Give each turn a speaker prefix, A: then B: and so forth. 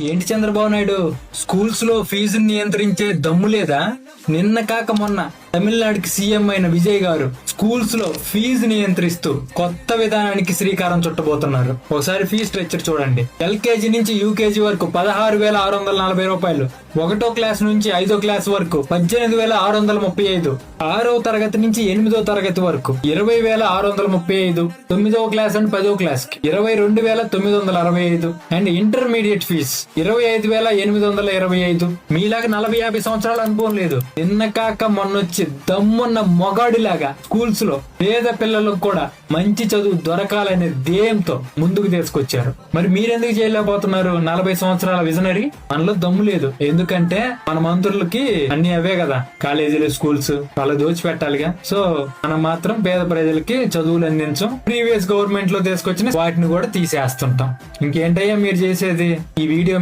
A: ఏంటి చంద్రబాబు నాయుడు, స్కూల్స్ లో ఫీజుని నియంత్రించే దమ్ము లేదా? నిన్న కాక మొన్న తమిళనాడుకి సీఎం అయిన విజయ్ గారు స్కూల్స్ లో ఫీజు నియంత్రిస్తూ కొత్త విధానానికి శ్రీకారం చుట్టబోతున్నారు. ఒకసారి ఫీజు స్ట్రక్చర్ చూడండి. ఎల్కేజీ నుంచి యూకేజీ వరకు 16,640 రూపాయలు, 1వ క్లాస్ నుంచి 5వ క్లాస్ వరకు 18,635, 6వ తరగతి నుంచి 8వ తరగతి వరకు 20,635, 9వ క్లాస్ అండ్ 10వ క్లాస్ కి 22,965 అండ్ ఇంటర్మీడియట్ ఫీజ్ 25,825. మీలాగా 40-50 సంవత్సరాల అనుభవం లేదు. నిన్న కాక మొన్నొచ్చి దమ్మున్న మొగాడిలాగా స్కూల్స్ లో పేద పిల్లలకు కూడా మంచి చదువు దొరకాలనే ధ్యేయంతో ముందుకు తీసుకొచ్చారు. మరి మీరెందుకు చేయలేకపోతున్నారు? 40 సంవత్సరాల విజనరీ. మనలో దమ్ము లేదు. ఎందుకంటే మన మంత్రులకి అన్ని అవే కదా, కాలేజీలు, స్కూల్స్, వాళ్ళ దోచి పెట్టాలిగా. సో మనం మాత్రం పేద ప్రజలకి చదువులు అందించం. ప్రీవియస్ గవర్నమెంట్ లో తీసుకొచ్చిన వాటిని కూడా తీసేస్తుంటాం. ఇంకేంటయ్యా మీరు చేసేది? ఈ వీడియో